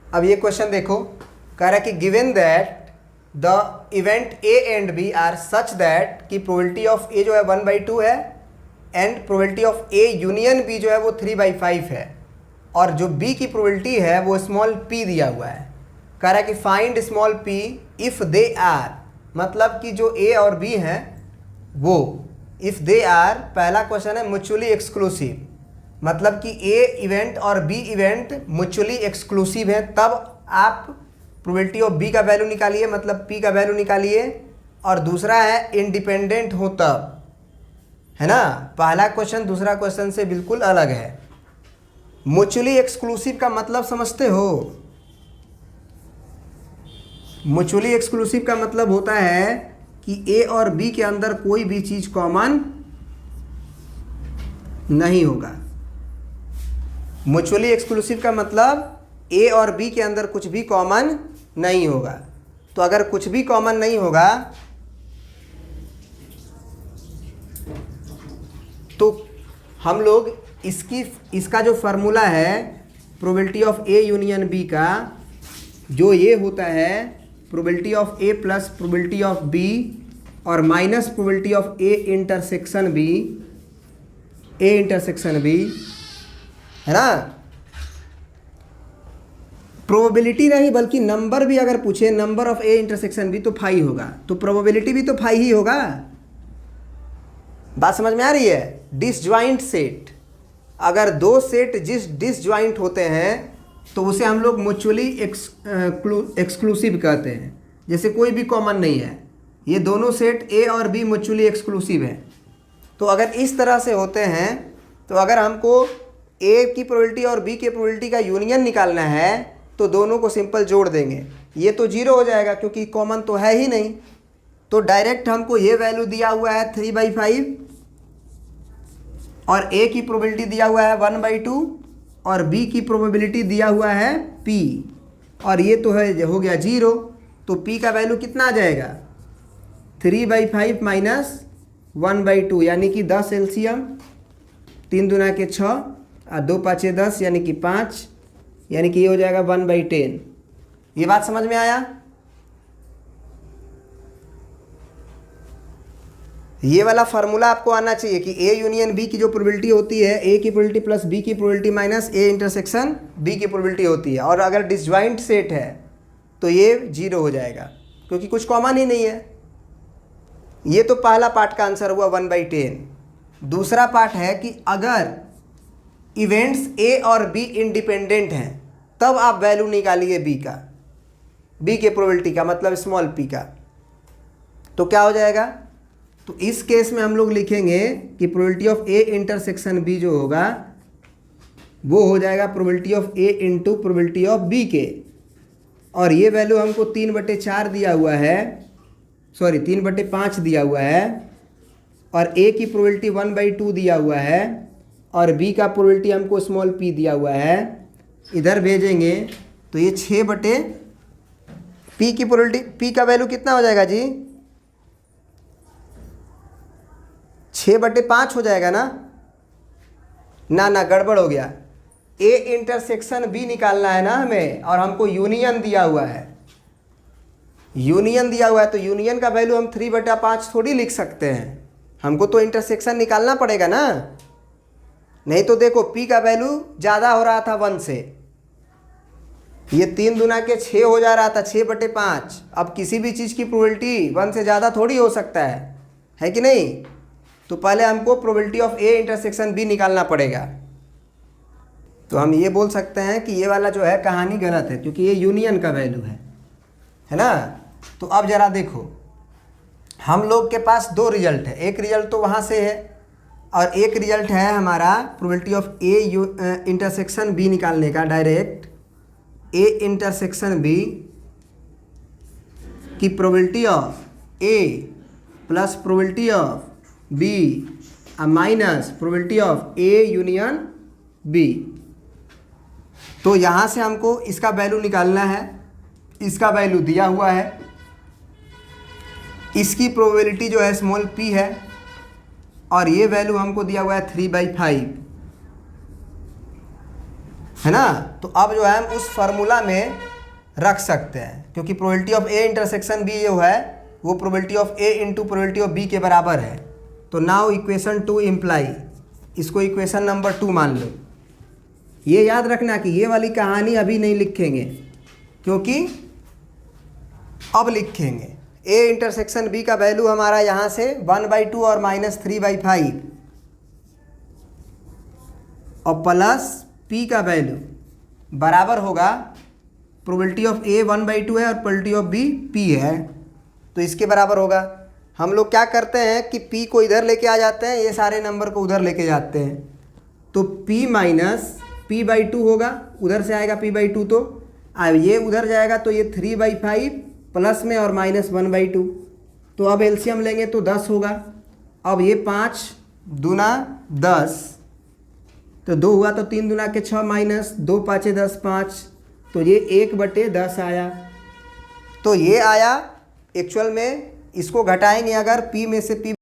अब ये क्वेश्चन देखो, कह रहा है कि given that the event A and B are such that कि प्रोबेबिलिटी ऑफ ए जो है 1/2 है and probability of A union B जो है वो 3/5 है, और जो बी की प्रोबेबिलिटी है वो स्मॉल पी दिया हुआ है। कह रहा है कि find small p if they are, मतलब कि जो ए और बी हैं वो इफ़ दे आर, पहला क्वेश्चन है म्यूचुअली एक्सक्लूसिव, मतलब कि ए इवेंट और बी इवेंट म्यूचुअली एक्सक्लूसिव है, तब आप प्रोबेबिलिटी ऑफ बी का वैल्यू निकालिए, मतलब पी का वैल्यू निकालिए। और दूसरा है इंडिपेंडेंट हो तब, है ना। पहला क्वेश्चन दूसरा क्वेश्चन से बिल्कुल अलग है। म्यूचुअली एक्सक्लूसिव का मतलब समझते हो? म्यूचुअली एक्सक्लूसिव का मतलब होता है कि ए और बी के अंदर कोई भी चीज़ कॉमन नहीं होगा। म्यूचुअली एक्सक्लूसिव का मतलब ए और बी के अंदर कुछ भी कॉमन नहीं होगा। तो अगर कुछ भी कॉमन नहीं होगा तो हम लोग इसका जो फार्मूला है probability of A union B का, जो ये होता है probability of A plus probability of B और minus probability of A intersection B, है ना। प्रोबेबिलिटी नहीं बल्कि नंबर भी अगर पूछे, number of A intersection B, तो फाई होगा, तो प्रोबेबिलिटी भी तो फाई ही होगा। बात समझ में आ रही है? डिसजॉइंट सेट, अगर दो सेट डिसजॉइंट होते हैं तो उसे हम लोग म्यूचुअली एक्सक्लूसिव कहते हैं। जैसे कोई भी कॉमन नहीं है, ये दोनों सेट ए और बी म्यूचुअली एक्सक्लूसिव है। तो अगर इस तरह से होते हैं तो अगर हमको ए की प्रोबेबिलिटी और बी की प्रोबेबिलिटी का यूनियन निकालना है तो दोनों को सिंपल जोड़ देंगे, ये तो 0 हो जाएगा क्योंकि कॉमन तो है ही नहीं। तो डायरेक्ट हमको ये वैल्यू दिया हुआ है 3/5 और ए की प्रोबेबिलिटी दिया हुआ है 1/2 और बी की प्रोबेबिलिटी दिया हुआ है p, और ये तो है हो गया 0। तो p का वैल्यू कितना आ जाएगा? 3/5 माइनस 1/2 यानी कि 10 एलसीएम, 3 दूना के 6 और 2 पाँचे 10 यानी कि 5, यानी कि ये हो जाएगा 1/10। ये बात समझ में आया? ये वाला फार्मूला आपको आना चाहिए कि ए यूनियन बी की जो प्रोबेबिलिटी होती है, ए की प्रोबेबिलिटी प्लस बी की probability minus A intersection B की प्रोबेबिलिटी होती है, और अगर डिसजॉइंट सेट है तो ये 0 हो जाएगा क्योंकि कुछ कॉमन ही नहीं है। ये तो पहला पार्ट का आंसर हुआ 1/10। दूसरा पार्ट है कि अगर इवेंट्स ए और बी इंडिपेंडेंट हैं तब आप वैल्यू निकालिए बी का, बी के प्रोबेबिलिटी का, मतलब स्मॉल पी का। तो क्या हो जाएगा? तो इस केस में हम लोग लिखेंगे कि probability of A intersection B जो होगा वो हो जाएगा probability of A into probability of B के, और ये वैल्यू हमको 3/4 दिया हुआ है, सॉरी 3/5 दिया हुआ है, और ए की प्रोबेबिलिटी 1/2 दिया हुआ है, और बी का प्रोबेबिलिटी हमको स्मॉल पी दिया हुआ है। इधर भेजेंगे तो ये 6 पी की प्रोबेबिलिटी, पी का वैल्यू कितना हो जाएगा जी? 6/5 हो जाएगा ना? ना गड़बड़ हो गया। ए इंटरसेक्शन बी निकालना है ना हमें, और हमको यूनियन दिया हुआ है। यूनियन दिया हुआ है तो यूनियन का वैल्यू हम 3/5 थोड़ी लिख सकते हैं, हमको तो इंटरसेक्शन निकालना पड़ेगा ना। नहीं तो देखो पी का वैल्यू ज़्यादा हो रहा था 1 से, ये 3 दूना के 6 हो जा रहा था, 6/5। अब किसी भी चीज़ की प्रोबेबिलिटी 1 से ज़्यादा थोड़ी हो सकता है कि नहीं? तो पहले हमको probability of A intersection B निकालना पड़ेगा। तो हम ये बोल सकते हैं कि ये वाला जो है कहानी गलत है क्योंकि ये यूनियन का वैल्यू है ना। तो अब ज़रा देखो, हम लोग के पास 2 रिजल्ट है, एक रिजल्ट तो वहाँ से है और एक रिजल्ट है हमारा probability of A intersection B निकालने का। डायरेक्ट ए इंटरसेक्शन बी की probability of A plus probability of B minus probability of A union B. तो यहाँ से हमको इसका वैल्यू निकालना है, इसका वैल्यू दिया हुआ है, इसकी प्रोबेबिलिटी जो है स्मॉल पी है, और ये वैल्यू हमको दिया हुआ है 3/5। है ना। तो अब जो है हम उस फार्मूला में रख सकते हैं, क्योंकि probability of A intersection B जो है वो probability of A into probability of B के बराबर है। तो नाउ इक्वेशन 2 इम्प्लाई, इसको इक्वेशन नंबर 2 मान लो। ये याद रखना कि ये वाली कहानी अभी नहीं लिखेंगे, क्योंकि अब लिखेंगे ए इंटरसेक्शन बी का वैल्यू हमारा यहाँ से 1/2 और -3/5 और प्लस पी का वैल्यू बराबर होगा, प्रोबेबिलिटी ऑफ ए 1/2 है और प्रोबेबिलिटी ऑफ बी पी है, तो इसके बराबर होगा। हम लोग क्या करते हैं कि पी को इधर लेके आ जाते हैं, ये सारे नंबर को उधर लेके जाते हैं, तो p माइनस p/2 होगा, उधर से आएगा p/2, तो अब ये उधर जाएगा तो ये 3/5 प्लस में और -1/2, तो अब एलसीएम लेंगे तो 10 होगा। अब ये 5 दूना 10, तो 2 हुआ तो 3 दूना के 6 माइनस 2 5 10 5, तो ये 1/10 आया। तो ये आया एक्चुअल में, इसको घटाएंगे अगर p में से p